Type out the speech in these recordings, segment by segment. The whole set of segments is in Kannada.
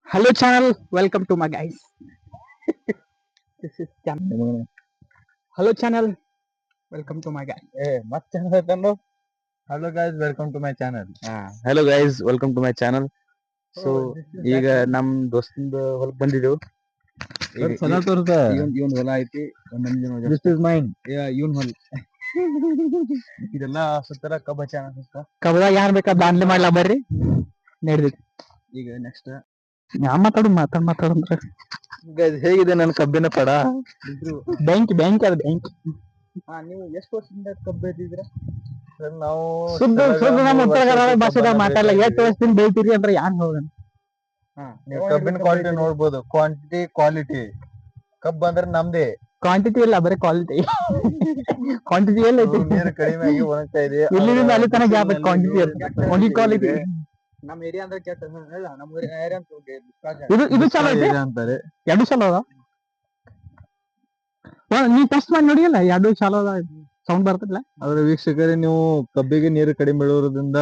Hello channel, welcome to my guys. This is channel. Hello channel, welcome to my guys. ಮತ್ತೆ hello guys welcome to my channel. Hello guys welcome to my channel. So ಈಗ ನಮ್ ದೋಸ್ತಿಂದ ಹೊಲಕ್ ಬಂದಿದ್ದೆವು. ಇವನ್ ಹೊಲ ಐತಿ, ದಿಸ್ ಇಸ್ ಮೈನ್. ಇವನ್ ಹೊಲ ಇದೆಲ್ಲ ಸುತ್ತರ ಕಬ್ಬ ಚಾನಲ್. ಕಬ್ಬದಾಗ ಯಾರು ಬೇಕಾ ದಾನ್ಲಿ ಮಾಡ್ಲಾ ಬರ್ರಿ ನಡೆದೈತಿ. ಈಗ ನೆಕ್ಸ್ಟ್ ಯಾ ಮಾತಾಡಂದ್ರೆ ಗೈಸ್ ಹೇಗಿದೆ ನನ್ನ ಕಬ್ಬಿನ ಪಡ? ಬ್ಯಾಂಕ್ ಅದು ಬ್ಯಾಂಕ್. ನೀವು ಎಷ್ಟು ವರ್ಷದಿಂದ ಕಬ್ಬು ಬೆಳೆದಿದ್ರ? ನಾವು ಶುದ್ಧ ನಮ್ಮ ಉತ್ತರ ಕನ್ನಡ ಭಾಷೆದಾಗ ಮಾತಾಡಲ್ಲ. ಎಷ್ಟು ವರ್ಷದಿಂದ ಬೆಳಿತೀರಿ ಅಂದ್ರೆ ಯಾನ್ ಹೋಗನ್. ನೀವು ಕಬ್ಬಿನ ಕ್ವಾಲಿಟಿ ನೋಡ್ಬೋದು. ಕ್ವಾಂಟಿಟಿ ಕ್ವಾಲಿಟಿ ಕಬ್ಬು ಅಂದ್ರೆ ನಮ್ದೇ. ಕ್ವಾಂಟಿಟಿ ಇಲ್ಲ, ಬರೀ ಕ್ವಾಲಿಟಿ. ಕ್ವಾಂಟಿಟಿ ಎಲ್ಲ ಐತಿ. ನೀರು ಕಡಿಮೆ ಆಗಿ ಒಣಗ್ತಾ ಇದೆ. ಇಲ್ಲಿಂದ ಅಲ್ಲಿ ತನಕ ಗ್ಯಾಪ್ ಐತಿ. Quantity only quality. ನಮ್ಮ ಏರಿಯಾ ಅಂದ್ರೆ ಕೆಟ್ಟ ಇಲ್ಲ, ನಮ್ಮ ಏರಿಯಾ ಇದು ಚಲೋ ಐತಿ ಅಂತಾರೆ. ಎರಡು ಚಲೋ ಅದ. ನೀ ಟೆಸ್ಟ್ ಮಾಡಿ ನೋಡಿಯಲ್ಲ, ಎರಡು ಚಲೋ ಅದ. ಸೌಂಡ್ ಬರ್ತಲ್ಲ. ಆದ್ರೆ ವೀಕ್ಷಕರೇ, ನೀವು ಕಬ್ಬಿಗೆ ನೀರು ಕಡಿಮೆ ಬೀಳೋದ್ರಿಂದ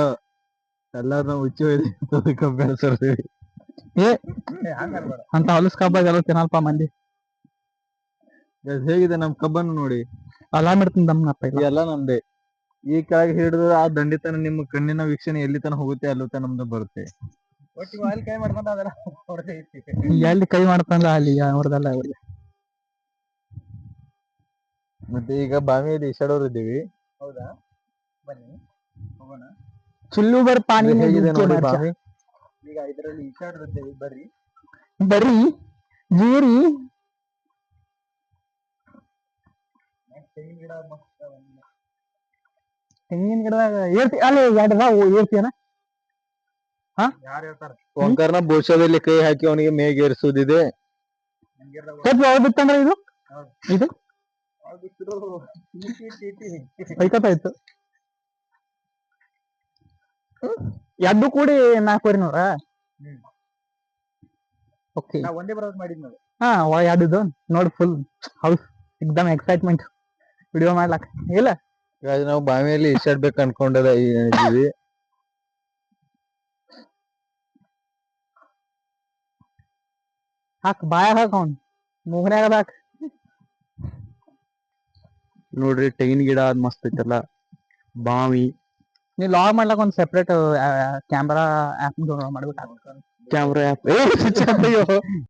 ಎಲ್ಲಾರು ನಾವು ಹುಚ್ಚಿ ಕಬ್ಬು ಬೆಳೆಸಿರ್ತೀವಿ. ಅಂತ ಹೊಲಸ್ ಕಬ್ಬಾಗ ಎಲ್ಲ ತಿನ್ನಲ್ಪ ಮಂದಿ. ಹೇಗಿದೆ ನಮ್ ಕಬ್ಬನ್ನು ನೋಡಿ. ಅಲಾ ಮಾಡ್ತೀನಿ ನಮ್ಮಪ್ಪ. ಎಲ್ಲ ನಮ್ದೇ. ಈ ಕೆಳಗೆ ಹಿಡಿದು ಆ ದಂಡಿತನ ನಿಮ್ಮ ಕಣ್ಣಿನ ವೀಕ್ಷಣೆ ಎಲ್ಲಿ ತನ ಹೋಗುತ್ತೆ ಅಲ್ಲಿ ತನ ನಮ್ದು ಬರುತ್ತೆ. ಎಲ್ಲಿ ಕೈ ಮಾಡ್ತಂದ್ರ ಅಲ್ಲಿ ಅವ್ರದಲ್ಲ ಅವ್ರಿಗೆ. ಮತ್ತೆ ಈಗ ಬಾವಿಯಲ್ಲಿ ಈಸಾಡೋರು ಇದ್ದೀವಿ. ಹೌದಾ, ಬನ್ನಿ ಹೋಗೋಣ. ಚುಲ್ಲು ಬರ್ ಪಾನಿ ಹೇಗಿದೆ ನೋಡಿ ಬಾವಿ. ಈಗ ಇದರಲ್ಲಿ ಈಸಾಡಿದ್ದೇವೆ, ಬರ್ರಿ ಬರ್ರಿ ಜೀರಿ. ತೆಂಗಿನ ಗಿಡ ತೆಂಗಿನ ಗಿಡದಾಗ ಏರ್ತಿ ಅಲ್ಲಿ ಎರಡದ ಏರ್ತಿಯನ. ಯಾರು ಹೇಳ್ತಾರ? ಓಂಕಾರನ ಬೋಷದಲ್ಲಿ ಕೈ ಹಾಕಿ ಅವನಿಗೆ ಮೇಗೇರಿಸುವುದಿದೆ. ಬಿತ್ತಂದ್ರ ಇದು ಇದು ಐಕತ್ತಾಯ್ತು. ಎರಡು ಕೂಡಿ 4,400. ಓಕೆ, ಒಂದೇ ಬರೋದ್ ಮಾಡಿದ್ ನಾವು. ಹಾ ಎರಡು ನೋಡಿ ಫುಲ್ ಹೌಸ್ ಎಕ್ದಮ್ ಎಕ್ಸೈಟ್ಮೆಂಟ್ ವಿಡಿಯೋ ಮಾಡ್ಲಾಕ. ಇಲ್ಲ ನಾವು ಬಾವಿಯಲ್ಲಿ ಈಸಾಡ್ಬೇಕು ಅನ್ಕೊಂಡಿದ್ದೀವಿ. ಹಾಕ್ ಬಾಯಾಗ ಹಾಕ ಅವ್ನು ಮೂಗನ್ಯಾಗ ಹಾಕ್. ನೋಡ್ರಿ ತೆಂಗಿನ ಗಿಡ ಅದ್ ಮಸ್ತ್ ಐತಲ್ಲ. ಬಾವಿ ನೀ ಲಾಗ್ ಮಾಡ್ಲಕ್ ಒಂದ್ ಸೆಪರೇಟ್ ಕ್ಯಾಮ್ರಾ ಆಪ್ ಮಾಡ್ಬೇಕು. Camera app